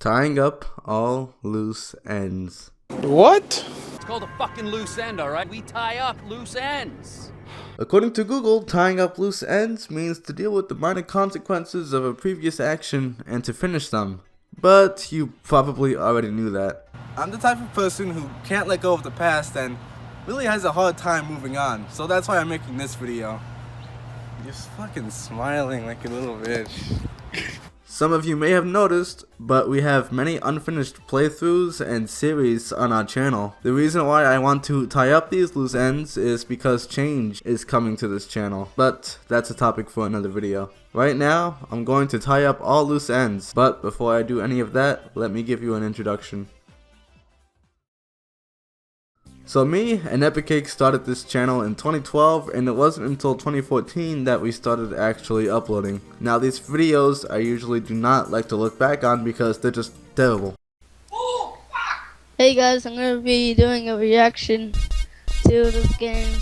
Tying up all loose ends. What? It's called a fucking loose end, alright? We tie up loose ends. According to Google, tying up loose ends means to deal with the minor consequences of a previous action and to finish them. But you probably already knew that. I'm the type of person who can't let go of the past and really has a hard time moving on. So that's why I'm making this video. You're fucking smiling like a little bitch. Some of you may have noticed, but we have many unfinished playthroughs and series on our channel. The reason why I want to tie up these loose ends is because change is coming to this channel, but that's a topic for another video. Right now, I'm going to tie up all loose ends, but before I do any of that, let me give you an introduction. So me and Epiccake started this channel in 2012, and it wasn't until 2014 that we started actually uploading. Now these videos I usually do not like to look back on because they're just terrible. Hey guys, I'm going to be doing a reaction to this game.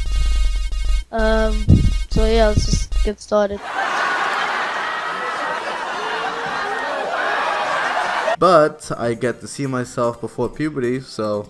So yeah, let's just get started. But I get to see myself before puberty, so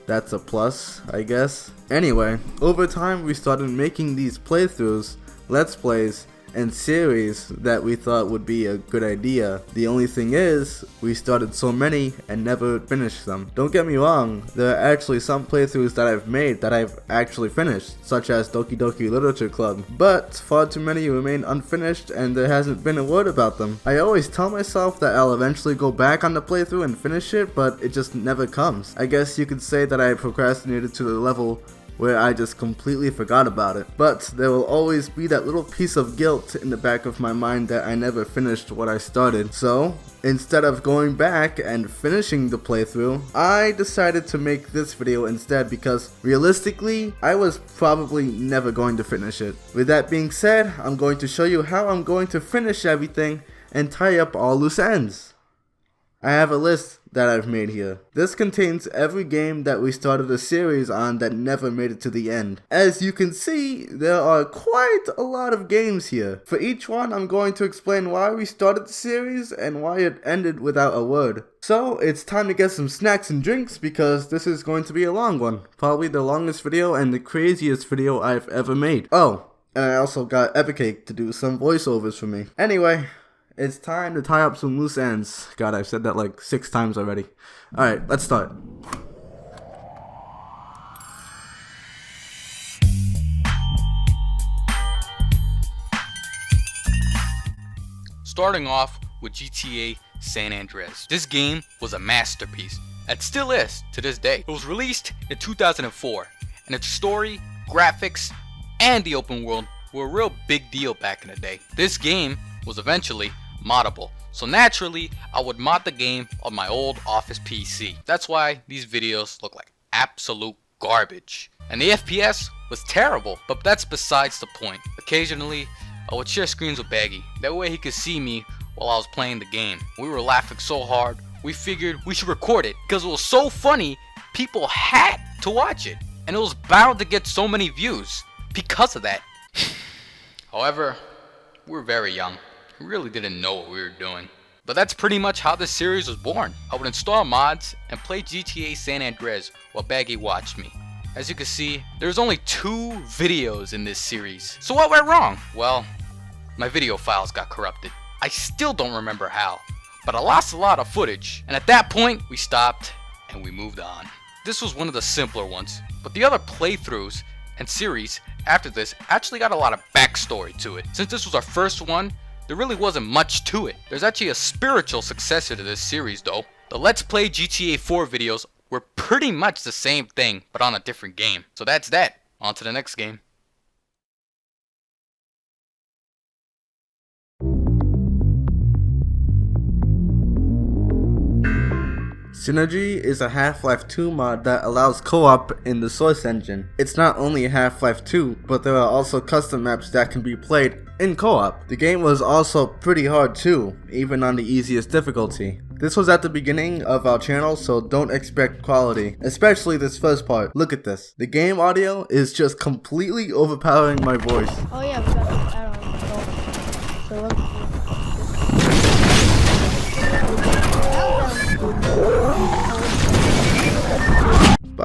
that's a plus, I guess. Anyway, over time we started making these playthroughs, let's plays, and series that we thought would be a good idea. The only thing is, we started so many and never finished them. Don't get me wrong, there are actually some playthroughs that I've made that I've actually finished, such as Doki Doki Literature Club, but far too many remain unfinished and there hasn't been a word about them. I always tell myself that I'll eventually go back on the playthrough and finish it, but it just never comes. I guess you could say that I procrastinated to the level where I just completely forgot about it. But there will always be that little piece of guilt in the back of my mind that I never finished what I started. So, instead of going back and finishing the playthrough, I decided to make this video instead because realistically, I was probably never going to finish it. With that being said, I'm going to show you how I'm going to finish everything and tie up all loose ends. I have a list that I've made here. This contains every game that we started a series on that never made it to the end. As you can see, there are quite a lot of games here. For each one, I'm going to explain why we started the series and why it ended without a word. So, it's time to get some snacks and drinks because this is going to be a long one. Probably the longest video and the craziest video I've ever made. Oh, and I also got Epiccake to do some voiceovers for me. Anyway, it's time to tie up some loose ends. God, I've said that like 6 times already. Alright, let's start. Starting off with GTA San Andreas. This game was a masterpiece. It still is to this day. It was released in 2004, and its story, graphics, and the open world were a real big deal back in the day. This game was eventually moddable, so naturally I would mod the game on my old office PC. That's why these videos look like absolute garbage, and the FPS was terrible, but that's besides the point. Occasionally I would share screens with Baggy, that way he could see me while I was playing the game. We were laughing so hard we figured we should record it because it was so funny people had to watch it, and it was bound to get so many views because of that. However, we were very young. We really didn't know what we were doing. But that's pretty much how this series was born. I would install mods and play GTA San Andreas while Baggy watched me. As you can see, there's only 2 videos in this series. So what went wrong? Well, my video files got corrupted. I still don't remember how, but I lost a lot of footage. And at that point, we stopped and we moved on. This was one of the simpler ones, but the other playthroughs and series after this actually got a lot of backstory to it. Since this was our first one, there really wasn't much to it. There's actually a spiritual successor to this series though. The Let's Play GTA 4 videos were pretty much the same thing, but on a different game. So that's that. On to the next game. Synergy is a Half-Life 2 mod that allows co-op in the Source engine. It's not only Half-Life 2, but there are also custom maps that can be played in co-op. The game was also pretty hard too, even on the easiest difficulty. This was at the beginning of our channel, so don't expect quality, especially this first part. Look at this. The game audio is just completely overpowering my voice. Oh yeah, we got this arrow. So let's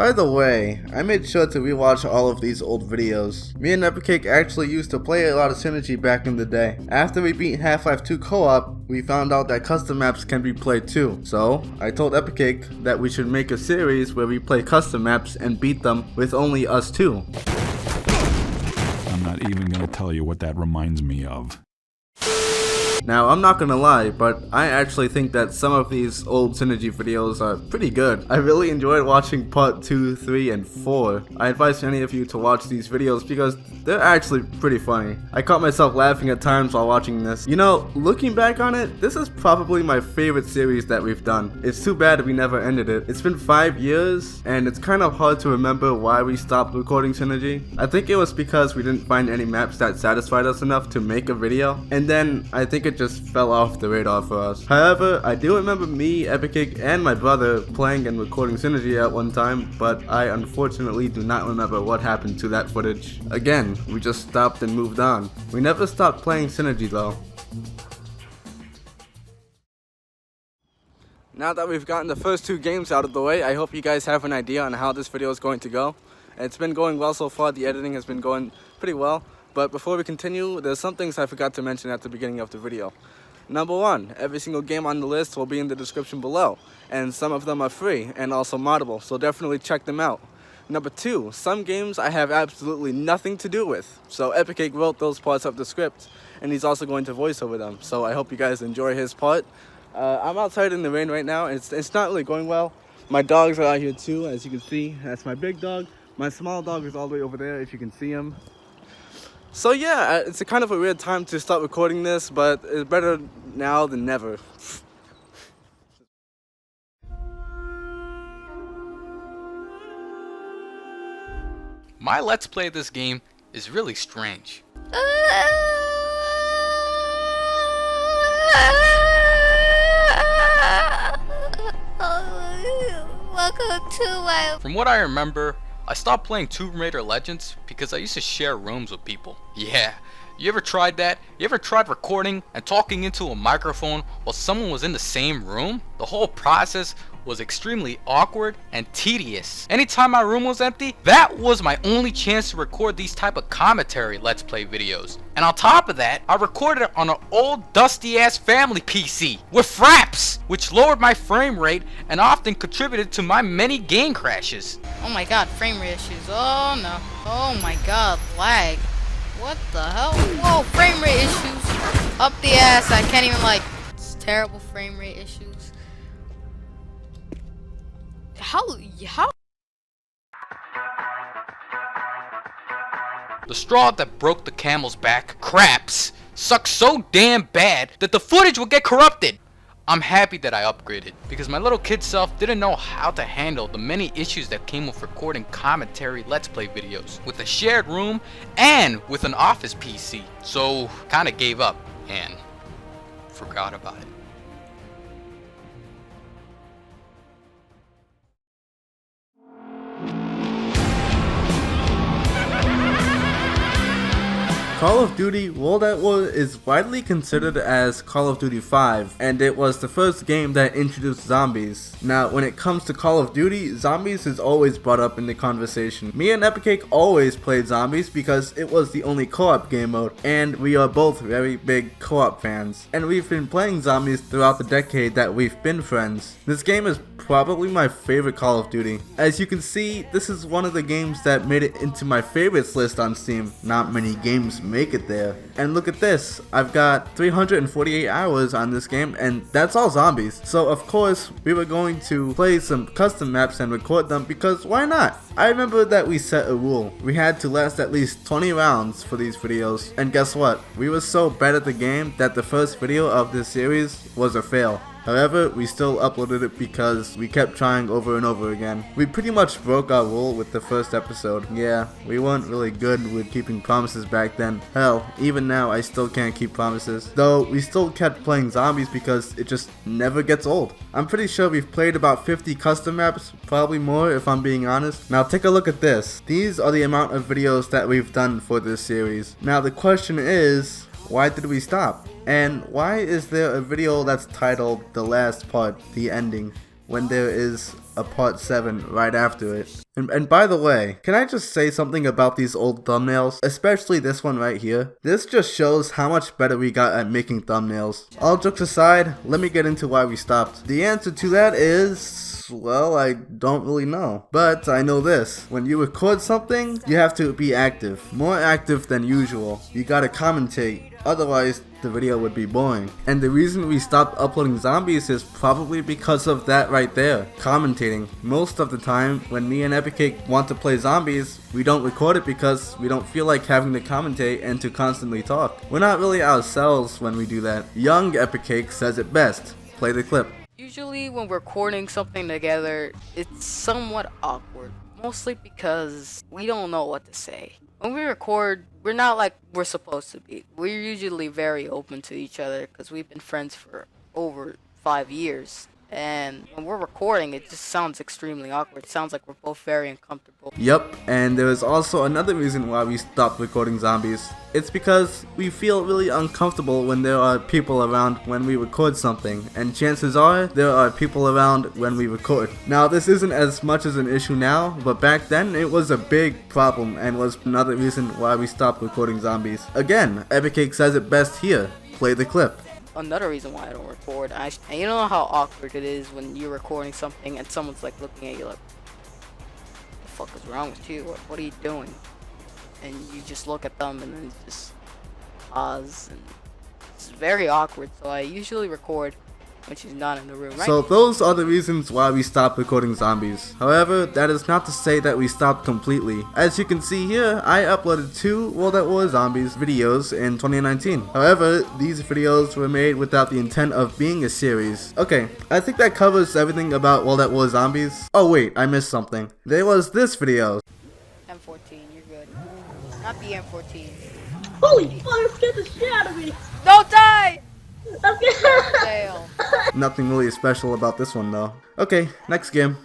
By the way, I made sure to rewatch all of these old videos. Me and Epiccake actually used to play a lot of Synergy back in the day. After we beat Half-Life 2 co-op, we found out that custom maps can be played too. So, I told Epiccake that we should make a series where we play custom maps and beat them with only us two. I'm not even gonna tell you what that reminds me of. Now, I'm not gonna lie, but I actually think that some of these old Synergy videos are pretty good. I really enjoyed watching part 2, 3, and 4. I advise any of you to watch these videos because they're actually pretty funny. I caught myself laughing at times while watching this. You know, looking back on it, this is probably my favorite series that we've done. It's too bad we never ended it. It's been 5 years, and it's kind of hard to remember why we stopped recording Synergy. I think it was because we didn't find any maps that satisfied us enough to make a video, and then I think it just fell off the radar for us. However, I do remember me, Epiccake, and my brother playing and recording Synergy at one time, but I unfortunately do not remember what happened to that footage. Again, we just stopped and moved on. We never stopped playing Synergy though. Now that we've gotten the first 2 games out of the way, I hope you guys have an idea on how this video is going to go. It's been going well so far, the editing has been going pretty well. But before we continue, there's some things I forgot to mention at the beginning of the video. Number 1, every single game on the list will be in the description below, and some of them are free and also moddable, so definitely check them out. Number 2, some games I have absolutely nothing to do with, so Epiccake wrote those parts of the script, and he's also going to voice over them, so I hope you guys enjoy his part. I'm outside in the rain right now, and it's not really going well. My dogs are out here too, as you can see. That's my big dog. My small dog is all the way over there, if you can see him. So yeah, it's a kind of a weird time to start recording this, but it's better now than never. My let's play of this game is really strange. Welcome to my... From what I remember, I stopped playing Tomb Raider Legends because I used to share rooms with people. Yeah, you ever tried that? You ever tried recording and talking into a microphone while someone was in the same room? The whole process was extremely awkward and tedious. Anytime my room was empty, that was my only chance to record these type of commentary let's play videos. And on top of that, I recorded it on an old dusty ass family PC with fraps, which lowered my frame rate and often contributed to my many game crashes. Oh my god, frame rate issues. Oh no. Oh my god, lag. What the hell? Whoa, frame rate issues. Up the ass, I can't even like, it's terrible frame rate issues. How? The straw that broke the camel's back, craps, sucks so damn bad that the footage will get corrupted. I'm happy that I upgraded, because my little kid self didn't know how to handle the many issues that came with recording commentary let's play videos with a shared room and with an office PC. So kinda gave up and forgot about it. Call of Duty World at War is widely considered as Call of Duty 5, and it was the first game that introduced zombies. Now, when it comes to Call of Duty, zombies is always brought up in the conversation. Me and Epiccake always played zombies because it was the only co-op game mode, and we are both very big co-op fans. And we've been playing zombies throughout the decade that we've been friends. This game is probably my favorite Call of Duty. As you can see, this is one of the games that made it into my favorites list on Steam. Not many games make it there. And look at this, I've got 348 hours on this game, and that's all zombies. So of course, we were going to play some custom maps and record them because why not? I remember that we set a rule. We had to last at least 20 rounds for these videos, and guess what? We were so bad at the game that the first video of this series was a fail. However, we still uploaded it because we kept trying over and over again. We pretty much broke our rule with the first episode. Yeah, we weren't really good with keeping promises back then. Hell, even now I still can't keep promises. Though, we still kept playing zombies because it just never gets old. I'm pretty sure we've played about 50 custom maps, probably more if I'm being honest. Now take a look at this. These are the amount of videos that we've done for this series. Now the question is, why did we stop? And why is there a video that's titled The Last Part, The Ending? when there is a part 7 right after it. And by the way, can I just say something about these old thumbnails? Especially this one right here. This just shows how much better we got at making thumbnails. All jokes aside, let me get into why we stopped. The answer to that is, well, I don't really know. But I know this. When you record something, you have to be active. More active than usual. You gotta commentate. Otherwise, the video would be boring. And the reason we stopped uploading zombies is probably because of that right there. Commentating. Most of the time, when me and Epiccake want to play zombies, we don't record it because we don't feel like having to commentate and to constantly talk. We're not really ourselves when we do that. Young Epiccake says it best. Play the clip. Usually when we're recording something together, it's somewhat awkward. Mostly because we don't know what to say. When we record, we're not like we're supposed to be. We're usually very open to each other because we've been friends for over 5 years. And when we're recording, it just sounds extremely awkward. It sounds like we're both very uncomfortable. Yup, and there is also another reason why we stopped recording zombies. It's because we feel really uncomfortable when there are people around when we record something, and chances are there are people around when we record. Now, this isn't as much as an issue now, but back then it was a big problem and was another reason why we stopped recording zombies. Again, Epiccake says it best here. Play the clip. Another reason why I don't record, and you know how awkward it is when you're recording something and someone's like looking at you like, what the fuck is wrong with you? What are you doing? And you just look at them and then you just pause, and it's very awkward. So I usually record when she's not in the room, right? So those are the reasons why we stopped recording zombies. However, that is not to say that we stopped completely. As you can see here, I uploaded 2 World at War Zombies videos in 2019. However, these videos were made without the intent of being a series. Okay, I think that covers everything about World at War Zombies. Oh wait, I missed something. There was this video. M14, you're good. Not the M14. Holy fuck, you scared the shit out of me! Don't die! Okay. Fail. Nothing really special about this one though. Okay, next game.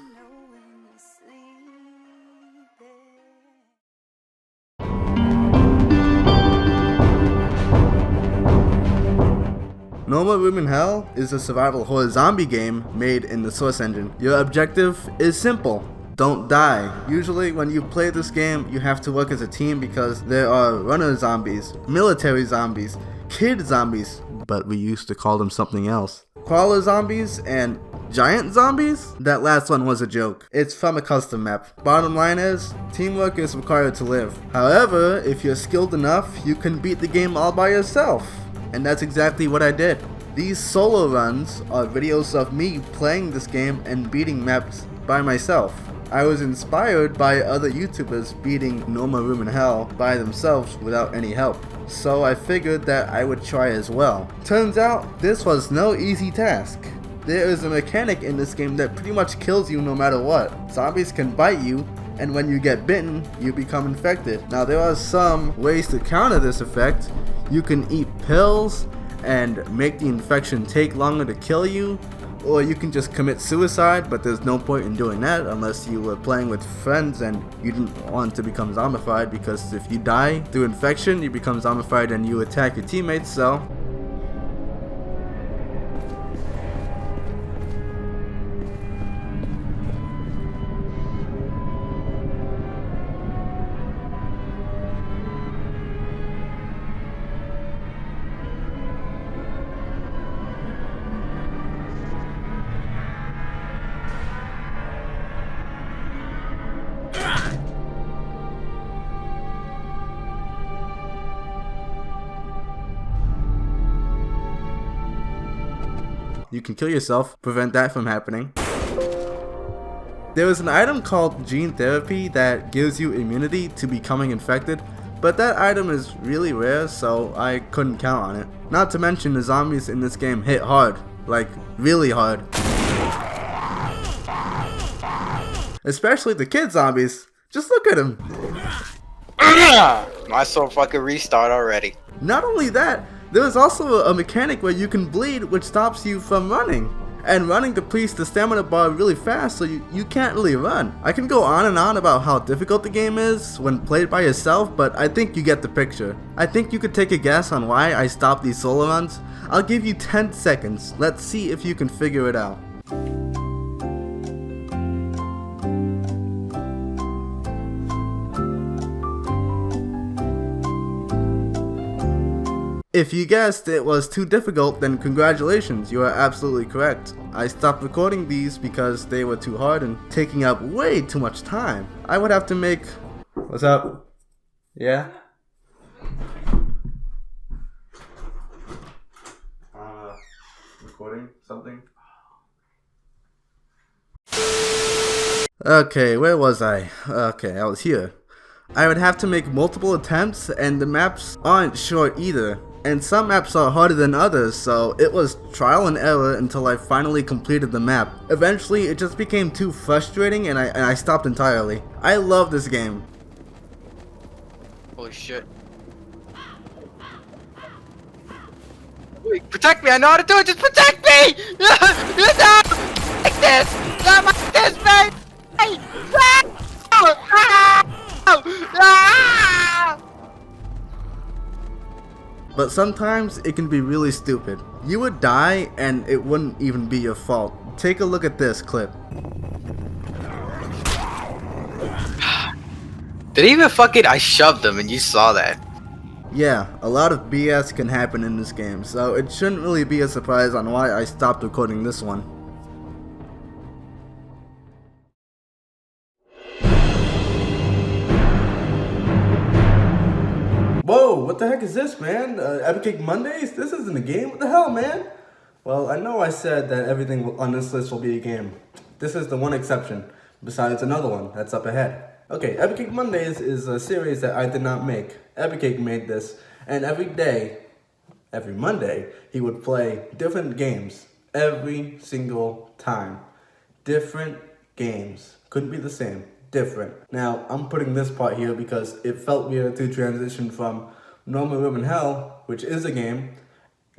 No More Room in Hell is a survival horror zombie game made in the Source engine. Your objective is simple. Don't die. Usually when you play this game, you have to work as a team because there are runner zombies, military zombies, kid zombies, but we used to call them something else, crawler zombies, and giant zombies? That last one was a joke. It's from a custom map. Bottom line is, teamwork is required to live. However, if you're skilled enough, you can beat the game all by yourself. And that's exactly what I did. These solo runs are videos of me playing this game and beating maps by myself. I was inspired by other YouTubers beating No More Room in Hell by themselves without any help. So I figured that I would try as well. Turns out, this was no easy task. There is a mechanic in this game that pretty much kills you no matter what. Zombies can bite you, and when you get bitten, you become infected. Now there are some ways to counter this effect. You can eat pills and make the infection take longer to kill you, or you can just commit suicide, but there's no point in doing that unless you were playing with friends and you didn't want to become zombified, because if you die through infection, you become zombified and you attack your teammates, so... you can kill yourself, prevent that from happening. There is an item called Gene Therapy that gives you immunity to becoming infected, but that item is really rare, so I couldn't count on it. Not to mention the zombies in this game hit hard, like really hard. Especially the kid zombies. Just look at them. My soul fucking restart already. Not only that, there is also a mechanic where you can bleed, which stops you from running. And running depletes the stamina bar really fast, so you can't really run. I can go on and on about how difficult the game is when played by yourself, but I think you get the picture. I think you could take a guess on why I stopped these solo runs. I'll give you 10 seconds. Let's see if you can figure it out. If you guessed it was too difficult, then congratulations, you are absolutely correct. I stopped recording these because they were too hard and taking up way too much time. I would have to make... What's up? Yeah? Recording something? Okay, where was I? Okay, I was here. I would have to make multiple attempts, and the maps aren't short either. And some maps are harder than others, so it was trial and error until I finally completed the map. Eventually, it just became too frustrating and I stopped entirely. I love this game. Holy shit. Wait, protect me! I know how to do it! Just protect me! No! Like this! Not like this, man! Hey! But sometimes it can be really stupid. You would die and it wouldn't even be your fault. Take a look at this clip. Did he even fuck it? I shoved him and you saw that. Yeah, a lot of BS can happen in this game, so it shouldn't really be a surprise on why I stopped recording this one. Whoa, what the heck is this, man? Epiccake Mondays? This isn't a game? What the hell, man? Well, I know I said that everything on this list will be a game. This is the one exception, besides another one that's up ahead. Okay, Epiccake Mondays is a series that I did not make. Epiccake made this, and every Monday, he would play different games. Every single time. Different games. Couldn't be the same. Different. Now, I'm putting this part here because it felt weird to transition from Normal Room in Hell, which is a game,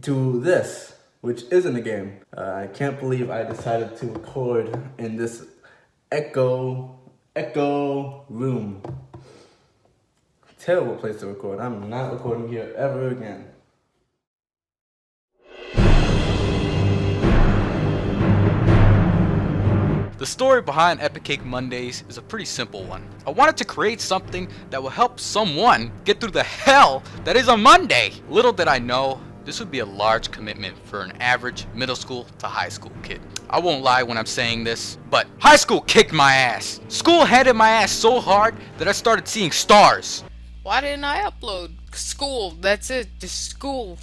to this, which isn't a game. I can't believe I decided to record in this echo room. Terrible place to record. I'm not recording here ever again. The story behind Epiccake Mondays is a pretty simple one. I wanted to create something that will help someone get through the hell that is a Monday. Little did I know, this would be a large commitment for an average middle school to high school kid. I won't lie when I'm saying this, but high school kicked my ass. School handed my ass so hard that I started seeing stars. Why didn't I upload? School, that's it. Just school.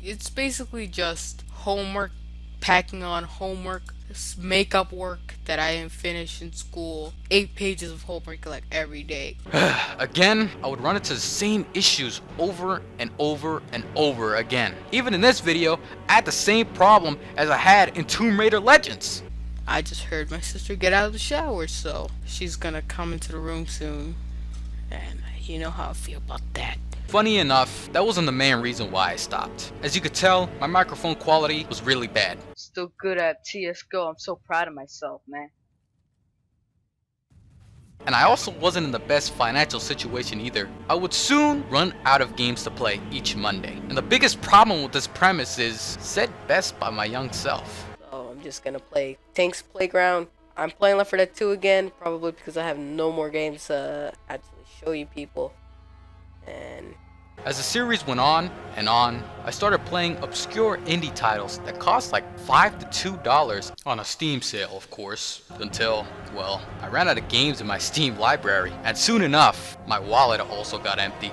It's basically just homework, packing on homework, makeup work that I didn't finish in school. 8 pages of homework like every day. Again, I would run into the same issues over and over and over again. Even in this video, I had the same problem as I had in Tomb Raider Legends. I just heard my sister get out of the shower, so she's gonna come into the room soon. And you know how I feel about that. Funny enough, that wasn't the main reason why I stopped. As you could tell, my microphone quality was really bad. Still good at CSGO. I'm so proud of myself, man. And I also wasn't in the best financial situation either. I would soon run out of games to play each Monday. And the biggest problem with this premise is said best by my young self. So I'm just gonna play Tank's Playground. I'm playing Left 4 Dead 2 again, probably because I have no more games to actually show you people. And as the series went on and on, I started playing obscure indie titles that cost like $5 to $2 on a Steam sale, of course, until, well, I ran out of games in my Steam library, and soon enough, my wallet also got empty.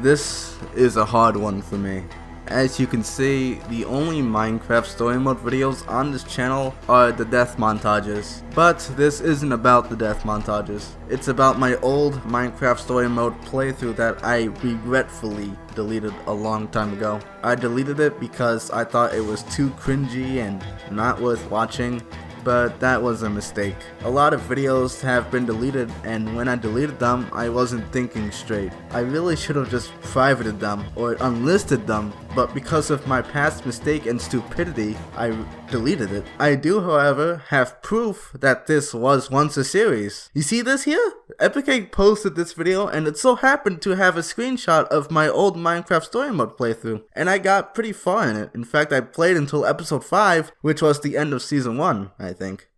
This is a hard one for me. As you can see, the only Minecraft story mode videos on this channel are the death montages. But this isn't about the death montages. It's about my old Minecraft story mode playthrough that I regretfully deleted a long time ago. I deleted it because I thought it was too cringy and not worth watching. But that was a mistake. A lot of videos have been deleted, and when I deleted them, I wasn't thinking straight. I really should have just privated them or unlisted them, but because of my past mistake and stupidity, I deleted it. I do, however, have proof that this was once a series. You see this here? Epiccake posted this video and it so happened to have a screenshot of my old Minecraft story mode playthrough, and I got pretty far in it. In fact, I played until episode 5, which was the end of season 1, I think.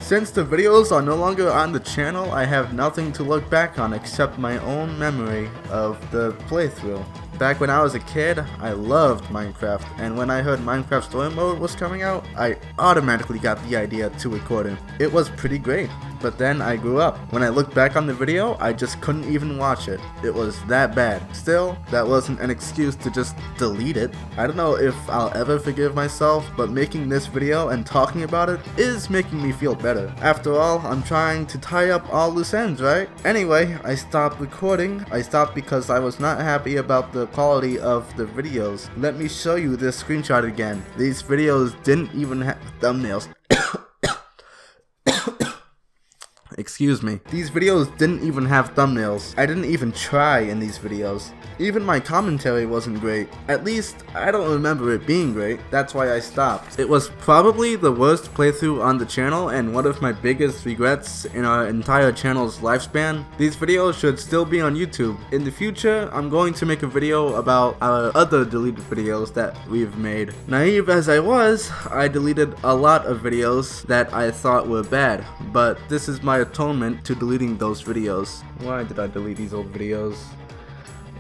Since the videos are no longer on the channel, I have nothing to look back on except my own memory of the playthrough. Back when I was a kid, I loved Minecraft, and when I heard Minecraft Story Mode was coming out, I automatically got the idea to record it. It was pretty great, but then I grew up. When I look back on the video, I just couldn't even watch it. It was that bad. Still, that wasn't an excuse to just delete it. I don't know if I'll ever forgive myself, but making this video and talking about it is making me feel better. After all, I'm trying to tie up all loose ends, right? Anyway, I stopped recording. I stopped because I was not happy about the quality of the videos. Let me show you this screenshot again. These videos didn't even have thumbnails. Excuse me. These videos didn't even have thumbnails. I didn't even try in these videos. Even my commentary wasn't great. At least, I don't remember it being great. That's why I stopped. It was probably the worst playthrough on the channel and one of my biggest regrets in our entire channel's lifespan. These videos should still be on YouTube. In the future, I'm going to make a video about our other deleted videos that we've made. Naive as I was, I deleted a lot of videos that I thought were bad, but this is my atonement to deleting those videos. Why did I delete these old videos?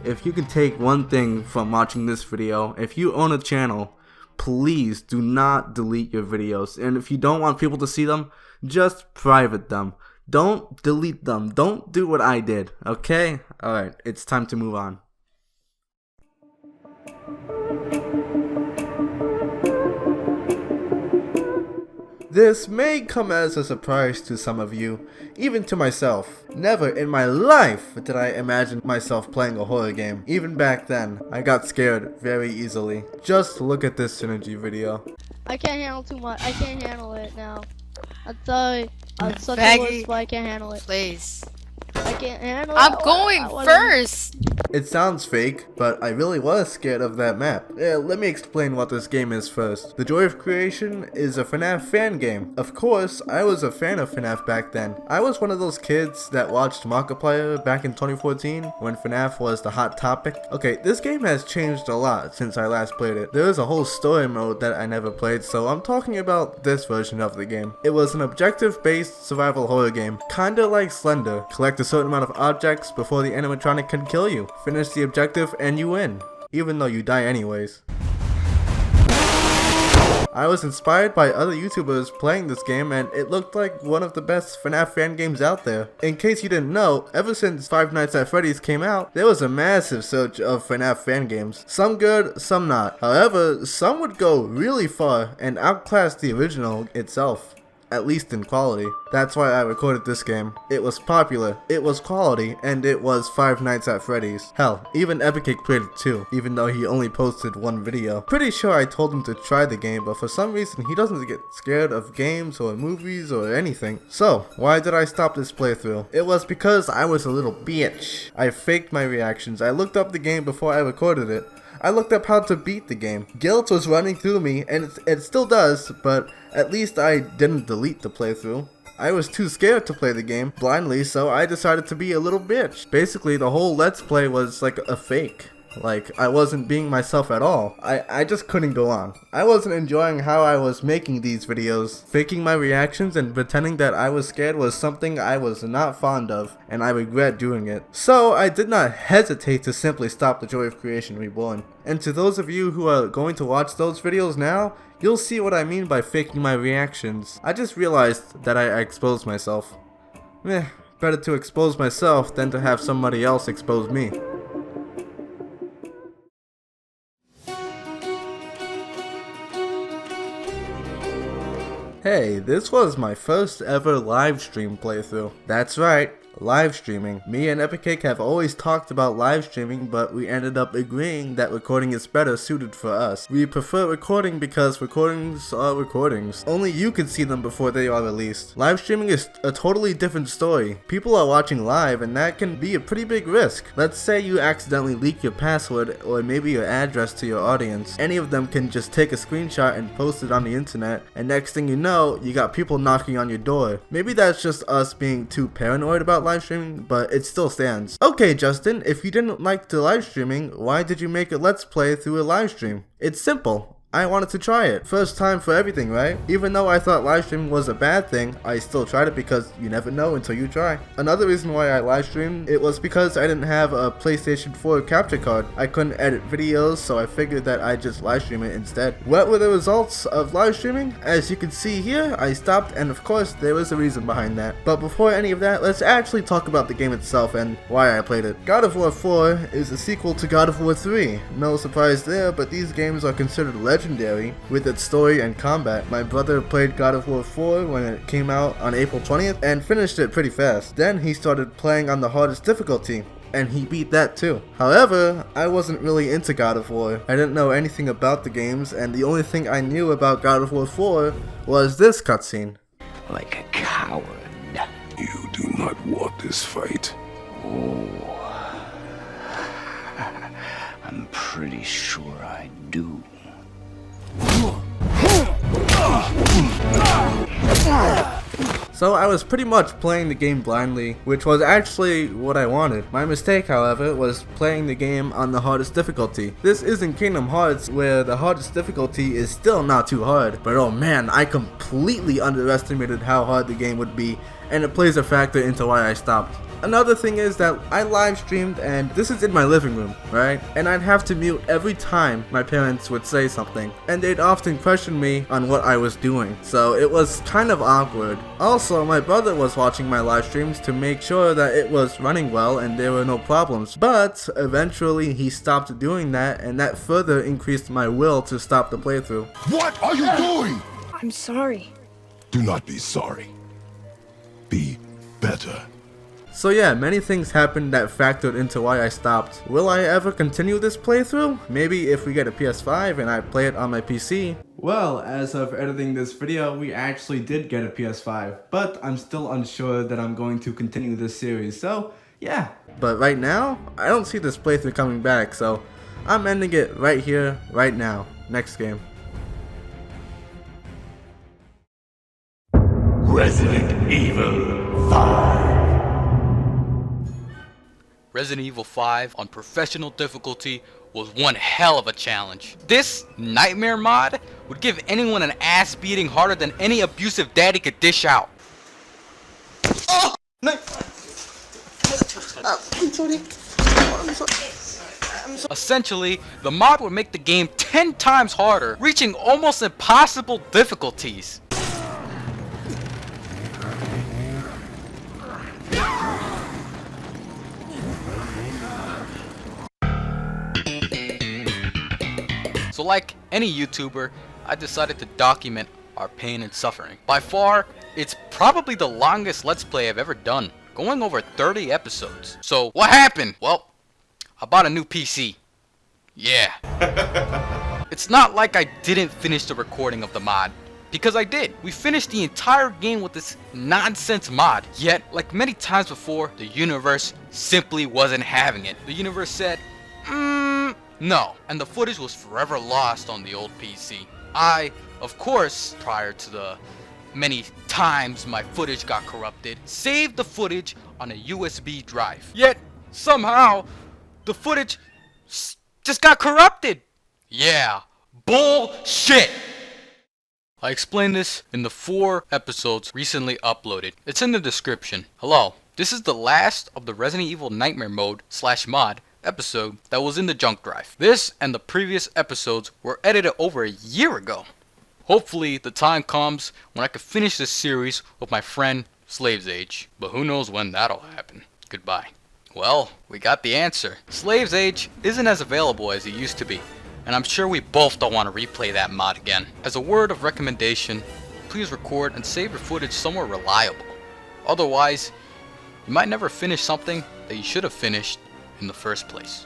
If you can take one thing from watching this video, if you own a channel, please do not delete your videos. And if you don't want people to see them, just private them. Don't delete them. Don't do what I did, okay? Alright, it's time to move on. This may come as a surprise to some of you, even to myself. Never in my life did I imagine myself playing a horror game. Even back then, I got scared very easily. Just look at this Synergy video. I can't handle too much. I can't handle it now. I'm sorry. I'm such a Baggy, wuss, but I can't handle it. please. I can't handle it. I'm going first. It sounds fake, but I really was scared of that map. Let me explain what this game is first. The Joy of Creation is a FNAF fan game. Of course, I was a fan of FNAF back then. I was one of those kids that watched Markiplier back in 2014 when FNAF was the hot topic. Okay, this game has changed a lot since I last played it. There is a whole story mode that I never played, so I'm talking about this version of the game. It was an objective-based survival horror game, kinda like Slender. Collect a certain amount of objects before the animatronic can kill you. Finish the objective and you win, even though you die anyways. I was inspired by other YouTubers playing this game and it looked like one of the best FNAF fan games out there. In case you didn't know, ever since Five Nights at Freddy's came out, there was a massive surge of FNAF fan games. Some good, some not. However, some would go really far and outclass the original itself. At least in quality. That's why I recorded this game. It was popular, it was quality, and it was Five Nights at Freddy's. Hell, even Epiccake played it too, even though he only posted one video. Pretty sure I told him to try the game, but for some reason he doesn't get scared of games or movies or anything. So, why did I stop this playthrough? It was because I was a little bitch. I faked my reactions. I looked up the game before I recorded it. I looked up how to beat the game. Guilt was running through me, and it still does, but at least I didn't delete the playthrough. I was too scared to play the game blindly, so I decided to be a little bitch. Basically, the whole Let's Play was like a fake. Like, I wasn't being myself at all. I just couldn't go on. I wasn't enjoying how I was making these videos. Faking my reactions and pretending that I was scared was something I was not fond of, and I regret doing it. So, I did not hesitate to simply stop the Joy of Creation Reborn. And to those of you who are going to watch those videos now, you'll see what I mean by faking my reactions. I just realized that I exposed myself. Better to expose myself than to have somebody else expose me. Hey, this was my first ever live stream playthrough. That's right, live streaming. Me and Epiccake have always talked about live streaming, but we ended up agreeing that recording is better suited for us. We prefer recording because recordings are recordings. Only you can see them before they are released. Live streaming is a totally different story. People are watching live, and that can be a pretty big risk. Let's say you accidentally leak your password or maybe your address to your audience. Any of them can just take a screenshot and post it on the internet, and next thing you know, you got people knocking on your door. Maybe that's just us being too paranoid about live streaming, but it still stands. Okay, Justin, if you didn't like the live streaming, why did you make a Let's Play through a live stream? It's simple. I wanted to try it. First time for everything, right? Even though I thought live streaming was a bad thing, I still tried it because you never know until you try. Another reason why I live streamed, it was because I didn't have a PlayStation 4 capture card. I couldn't edit videos, so I figured that I'd just live stream it instead. What were the results of live streaming? As you can see here, I stopped, and of course there was a reason behind that. But before any of that, let's actually talk about the game itself and why I played it. God of War 4 is a sequel to God of War 3. No surprise there, but these games are considered legendary with its story and combat. My brother played God of War 4 when it came out on April 20th and finished it pretty fast. Then he started playing on the hardest difficulty, and he beat that too. However, I wasn't really into God of War. I didn't know anything about the games, and the only thing I knew about God of War 4 was this cutscene. Like a coward. You do not want this fight. Oh, I'm pretty sure I do. So I was pretty much playing the game blindly, which was actually what I wanted. My mistake, however, was playing the game on the hardest difficulty. This isn't Kingdom Hearts, where the hardest difficulty is still not too hard, but oh man, I completely underestimated how hard the game would be, and it plays a factor into why I stopped. Another thing is that I live streamed, and this is in my living room, right? And I'd have to mute every time my parents would say something, and they'd often question me on what I was doing, so it was kind of awkward. Also, my brother was watching my live streams to make sure that it was running well and there were no problems, but eventually he stopped doing that, and that further increased my will to stop the playthrough. What are you doing? I'm sorry. Do not be sorry. Be better. So yeah, many things happened that factored into why I stopped. Will I ever continue this playthrough? Maybe if we get a PS5 and I play it on my PC. Well, as of editing this video, we actually did get a PS5, but I'm still unsure that I'm going to continue this series, so yeah. But right now, I don't see this playthrough coming back, so I'm ending it right here, right now. Next game. Resident Evil 5. Resident Evil 5 on professional difficulty was one hell of a challenge. This nightmare mod would give anyone an ass beating harder than any abusive daddy could dish out. Oh! No. I'm sorry. Essentially, the mod would make the game 10 times harder, reaching almost impossible difficulties. So like any YouTuber, I decided to document our pain and suffering. By far, it's probably the longest Let's Play I've ever done, going over 30 episodes. So what happened? Well, I bought a new PC. Yeah. It's not like I didn't finish the recording of the mod, because I did. We finished the entire game with this nonsense mod. Yet, like many times before, the universe simply wasn't having it. The universe said, no, and the footage was forever lost on the old PC. I, of course, prior to the many times my footage got corrupted, saved the footage on a USB drive. Yet, somehow, the footage just got corrupted. Yeah, bullshit! I explained this in the 4 episodes recently uploaded. It's in the description. Hello, this is the last of the Resident Evil Nightmare Mode /mod episode that was in the junk drive. This and the previous episodes were edited over a year ago. Hopefully the time comes when I can finish this series with my friend Slaves Age, but who knows when that'll happen. Goodbye. Well, we got the answer. Slaves Age isn't as available as it used to be, and I'm sure we both don't want to replay that mod again. As a word of recommendation, please record and save your footage somewhere reliable. Otherwise, You might never finish something that you should have finished in the first place.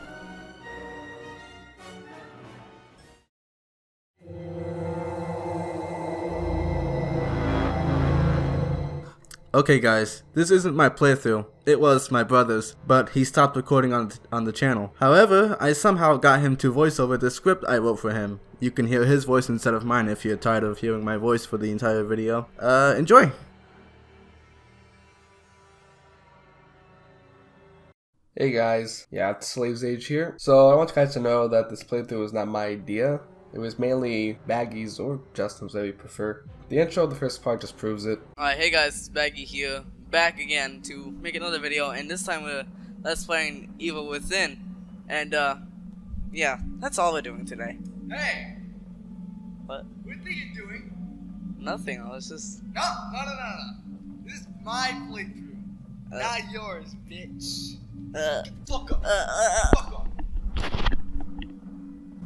Okay guys, this isn't my playthrough, it was my brother's, but he stopped recording on the channel. However, I somehow got him to voice over the script I wrote for him. You can hear his voice instead of mine if you're tired of hearing my voice for the entire video. Enjoy! Hey guys, yeah, it's Slaves Age here. So I want you guys to know that this playthrough was not my idea. It was mainly Baggy's or Justin's, that we prefer. The intro of the first part just proves it. Alright, hey guys, it's Baggy here, back again to make another video, and this time we're let's playing Evil Within. And yeah, that's all we're doing today. Hey! What? What are you doing? Nothing, I was just... No. This is my playthrough, not yours, bitch. Fuck up. Fuck off.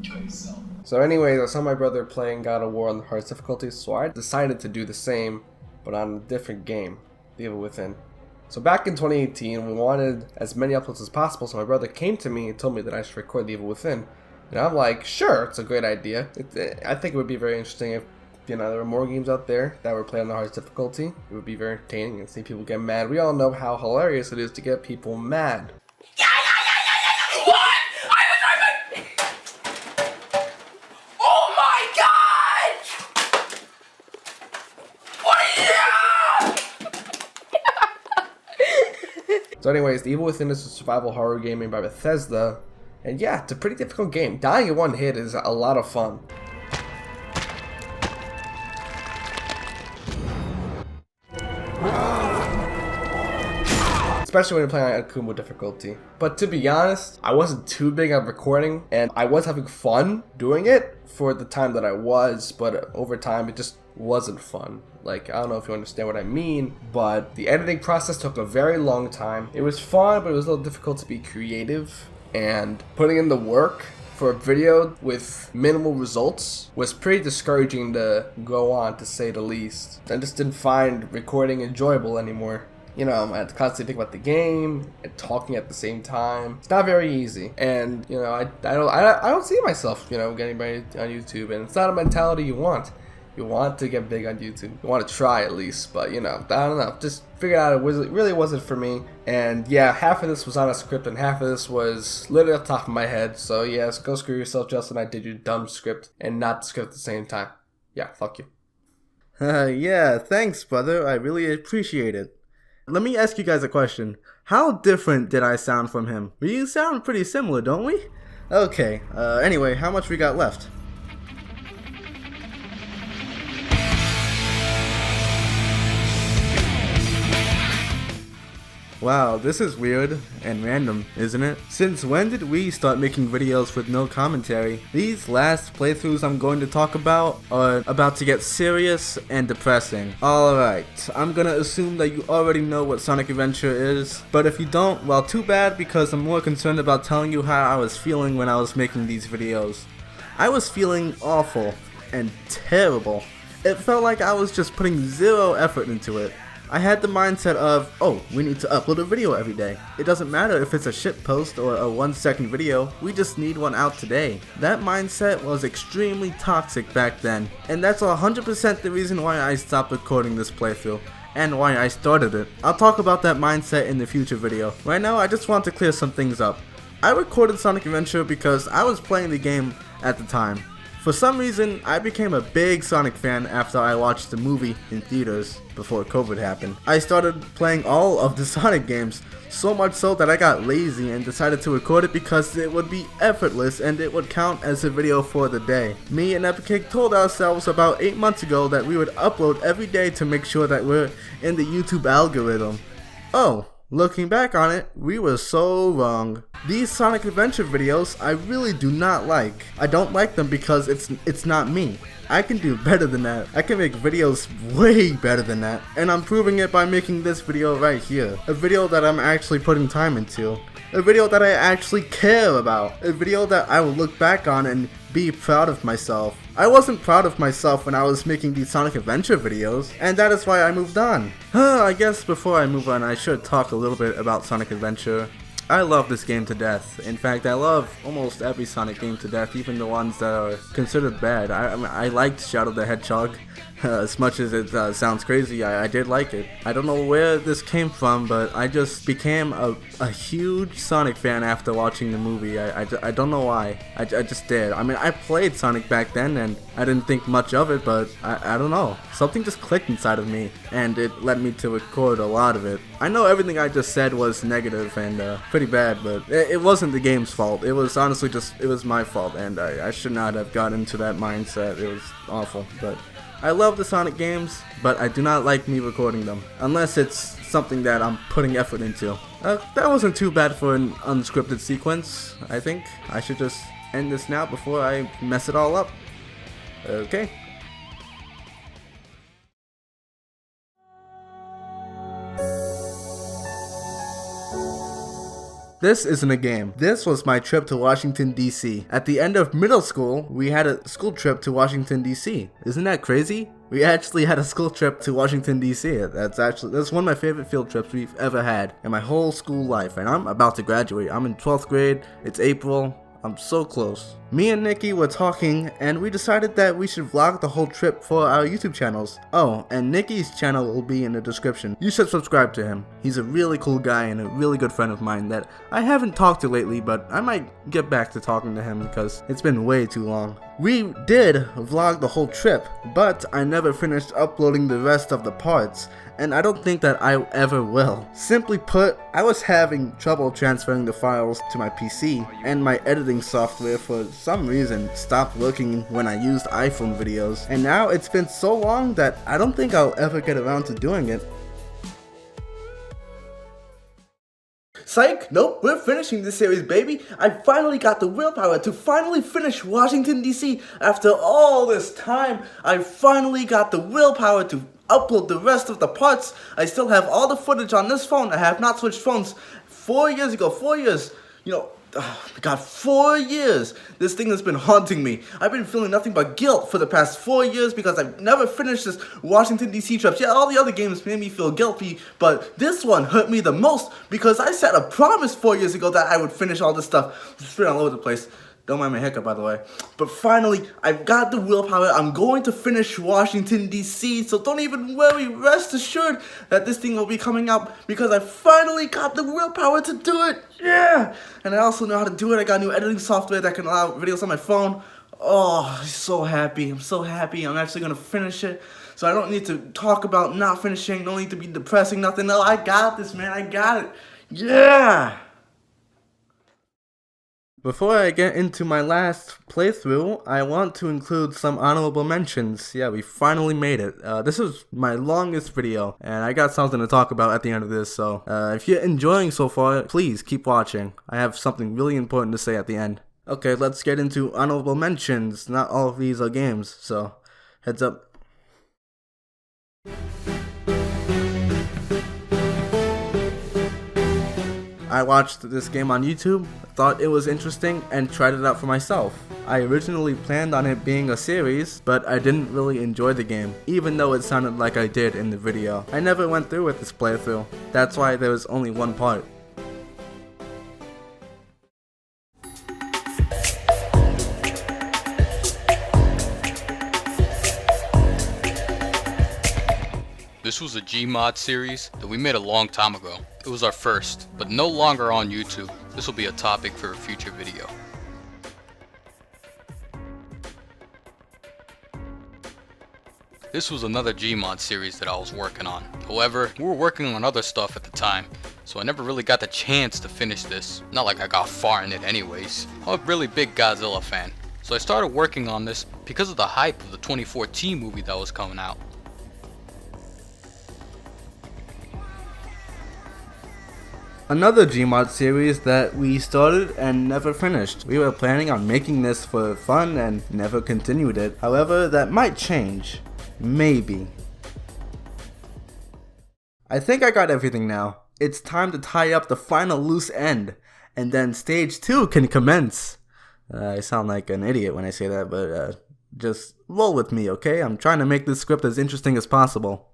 Kill yourself. So anyways, I saw my brother playing God of War on the hardest difficulty, so I decided to do the same, but on a different game, The Evil Within. So back in 2018, we wanted as many uploads as possible, so my brother came to me and told me that I should record The Evil Within. And I'm like, sure, it's a great idea. I think it would be very interesting if, you know, there were more games out there that were played on the hardest difficulty. It would be very entertaining and see people get mad. We all know how hilarious it is to get people mad. What? Oh my god! So anyways, The Evil Within is a survival horror game made by Bethesda. And yeah, it's a pretty difficult game. Dying in one hit is a lot of fun. Especially when you're playing on Akuma difficulty. But to be honest, I wasn't too big on recording, and I was having fun doing it for the time that I was, but over time it just wasn't fun. Like, I don't know if you understand what I mean, but the editing process took a very long time. It was fun, but it was a little difficult to be creative, and putting in the work for a video with minimal results was pretty discouraging to go on, to say the least. I just didn't find recording enjoyable anymore. You know, I had to constantly think about the game and talking at the same time. It's not very easy, and you know, I don't see myself, you know, getting big on YouTube, and it's not a mentality you want. You want to get big on YouTube. You want to try at least, but you know, I don't know. Just figured out it really wasn't for me. And yeah, half of this was on a script, and half of this was literally off the top of my head. So yes, go screw yourself, Justin. I did your dumb script and not the script at the same time. Yeah, fuck you. Yeah, thanks, brother. I really appreciate it. Let me ask you guys a question. How different did I sound from him? We sound pretty similar, don't we? Okay, anyway, how much we got left? Wow, this is weird and random, isn't it? Since when did we start making videos with no commentary? These last playthroughs I'm going to talk about are about to get serious and depressing. Alright, I'm gonna assume that you already know what Sonic Adventure is, but if you don't, well, too bad, because I'm more concerned about telling you how I was feeling when I was making these videos. I was feeling awful and terrible. It felt like I was just putting zero effort into it. I had the mindset of, oh, we need to upload a video every day. It doesn't matter if it's a shit post or a 1-second video, we just need one out today. That mindset was extremely toxic back then, and that's 100% the reason why I stopped recording this playthrough, and why I started it. I'll talk about that mindset in the future video. Right now, I just want to clear some things up. I recorded Sonic Adventure because I was playing the game at the time. For some reason, I became a big Sonic fan after I watched the movie in theaters before COVID happened. I started playing all of the Sonic games, so much so that I got lazy and decided to record it because it would be effortless and it would count as a video for the day. Me and Epiccake told ourselves about 8 months ago that we would upload every day to make sure that we're in the YouTube algorithm. Oh, looking back on it, we were so wrong. These Sonic Adventure videos I really do not like. I don't like them because it's not me. I can do better than that. I can make videos way better than that. And I'm proving it by making this video right here. A video that I'm actually putting time into. A video that I actually care about. A video that I will look back on and be proud of myself. I wasn't proud of myself when I was making these Sonic Adventure videos, and that is why I moved on. I guess before I move on, I should talk a little bit about Sonic Adventure. I love this game to death. In fact, I love almost every Sonic game to death, even the ones that are considered bad. I liked Shadow the Hedgehog. As much as it sounds crazy, I did like it. I don't know where this came from, but I just became a huge Sonic fan after watching the movie. I don't know why. I just did. I mean, I played Sonic back then, and I didn't think much of it, but I don't know. Something just clicked inside of me, and it led me to record a lot of it. I know everything I just said was negative and pretty bad, but it wasn't the game's fault. It was honestly it was my fault, and I should not have gotten into that mindset. It was awful, but I love the Sonic games, but I do not like me recording them, unless it's something that I'm putting effort into. That wasn't too bad for an unscripted sequence, I think. I should just end this now before I mess it all up. Okay. This isn't a game. This was my trip to Washington D.C. At the end of middle school, we had a school trip to Washington D.C. Isn't that crazy? We actually had a school trip to Washington D.C. That's one of my favorite field trips we've ever had in my whole school life. And I'm about to graduate. I'm in 12th grade. It's April. I'm so close. Me and Nikki were talking, and we decided that we should vlog the whole trip for our YouTube channels. Oh, and Nikki's channel will be in the description. You should subscribe to him. He's a really cool guy and a really good friend of mine that I haven't talked to lately, but I might get back to talking to him because it's been way too long. We did vlog the whole trip, but I never finished uploading the rest of the parts, and I don't think that I ever will. Simply put, I was having trouble transferring the files to my PC, and my editing software for some reason stopped working when I used iPhone videos, and now it's been so long that I don't think I'll ever get around to doing it. Psych! Nope, we're finishing this series, baby! I finally got the willpower to finally finish Washington D.C. After all this time. I finally got the willpower to upload the rest of the parts. I still have all the footage on this phone. I have not switched phones 4 years ago. 4 years! You know, oh my god, 4 years! This thing has been haunting me. I've been feeling nothing but guilt for the past 4 years because I've never finished this Washington D.C. trip. Yeah, all the other games made me feel guilty, but this one hurt me the most because I set a promise 4 years ago that I would finish all this stuff. It's been all over the place. Don't mind my hiccup, by the way. But finally, I've got the willpower. I'm going to finish Washington, D.C. So don't even worry. Rest assured that this thing will be coming out because I finally got the willpower to do it. Yeah! And I also know how to do it. I got new editing software that can allow videos on my phone. Oh, I'm so happy. I'm so happy. I'm actually going to finish it. So I don't need to talk about not finishing. Don't need to be depressing. Nothing. No, I got this, man. I got it. Yeah! Before I get into my last playthrough, I want to include some honorable mentions. Yeah, we finally made it. This is my longest video, and I got something to talk about at the end of this, so if you're enjoying so far, please keep watching. I have something really important to say at the end. Okay, let's get into honorable mentions. Not all of these are games, so heads up. I watched this game on YouTube, thought it was interesting, and tried it out for myself. I originally planned on it being a series, but I didn't really enjoy the game, even though it sounded like I did in the video. I never went through with this playthrough. That's why there was only one part. This was a Gmod series that we made a long time ago. It was our first, but no longer on YouTube. This will be a topic for a future video. This was another Gmod series that I was working on. However, we were working on other stuff at the time, so I never really got the chance to finish this. Not like I got far in it anyways. I'm a really big Godzilla fan, so I started working on this because of the hype of the 2014 movie that was coming out. Another Gmod series that we started and never finished. We were planning on making this for fun and never continued it. However, that might change. Maybe. I think I got everything now. It's time to tie up the final loose end, and then stage 2 can commence. I sound like an idiot when I say that, but just roll with me, okay? I'm trying to make this script as interesting as possible.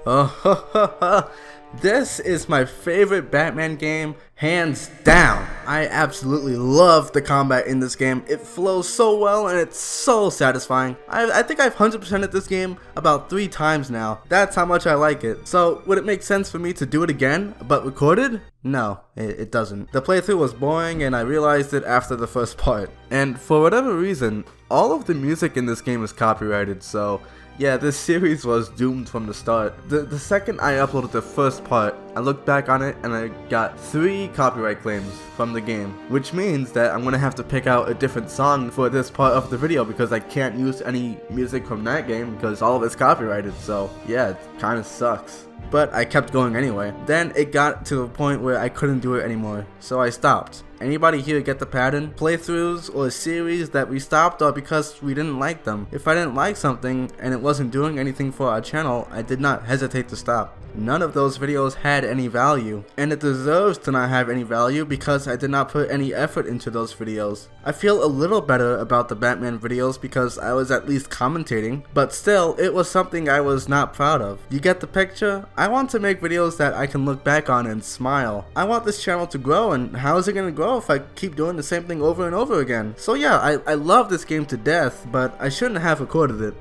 Oh, this is my favorite Batman game, hands down. I absolutely love the combat in this game. It flows so well and it's so satisfying. I think I've 100%ed this game about 3 times now. That's how much I like it. So would it make sense for me to do it again, but recorded? No, it doesn't. The playthrough was boring and I realized it after the first part. And for whatever reason, all of the music in this game is copyrighted, so yeah, this series was doomed from the start. The second I uploaded the first part, I looked back on it and I got 3 copyright claims from the game, which means that I'm gonna have to pick out a different song for this part of the video because I can't use any music from that game because all of it's copyrighted, so yeah, it kinda sucks. But I kept going anyway. Then it got to a point where I couldn't do it anymore, so I stopped. Anybody here get the pattern? Playthroughs or series that we stopped are because we didn't like them. If I didn't like something and it wasn't doing anything for our channel, I did not hesitate to stop. None of those videos had any value, and it deserves to not have any value because I did not put any effort into those videos. I feel a little better about the Batman videos because I was at least commentating, but still, it was something I was not proud of. You get the picture? I want to make videos that I can look back on and smile. I want this channel to grow, and how is it going to grow if I keep doing the same thing over and over again? So yeah, I love this game to death, but I shouldn't have recorded it.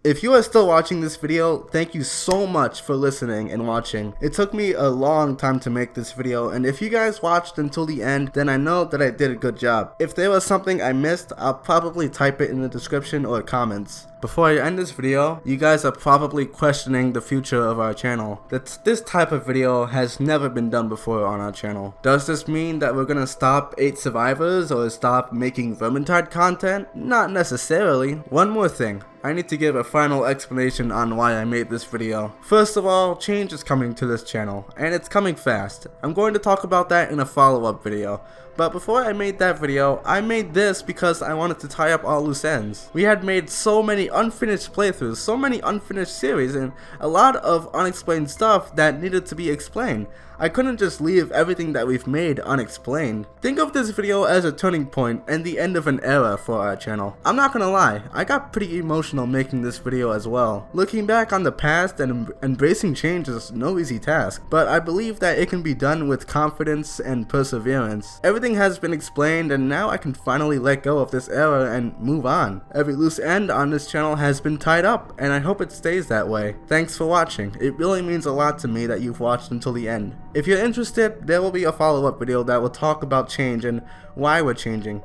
If you are still watching this video, thank you so much for listening and watching. It took me a long time to make this video, and if you guys watched until the end, then I know that I did a good job. If there was something I missed, I'll probably type it in the description or comments. Before I end this video, you guys are probably questioning the future of our channel. This type of video has never been done before on our channel. Does this mean that we're gonna stop 8 Survivors or stop making Vermintide content? Not necessarily. One more thing. I need to give a final explanation on why I made this video. First of all, change is coming to this channel, and it's coming fast. I'm going to talk about that in a follow-up video. But before I made that video, I made this because I wanted to tie up all loose ends. We had made so many unfinished playthroughs, so many unfinished series, and a lot of unexplained stuff that needed to be explained. I couldn't just leave everything that we've made unexplained. Think of this video as a turning point and the end of an era for our channel. I'm not gonna lie, I got pretty emotional making this video as well. Looking back on the past and embracing change is no easy task, but I believe that it can be done with confidence and perseverance. Everything has been explained and now I can finally let go of this era and move on. Every loose end on this channel has been tied up and I hope it stays that way. Thanks for watching. It really means a lot to me that you've watched until the end. If you're interested, there will be a follow-up video that will talk about change and why we're changing.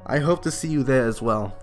I hope to see you there as well.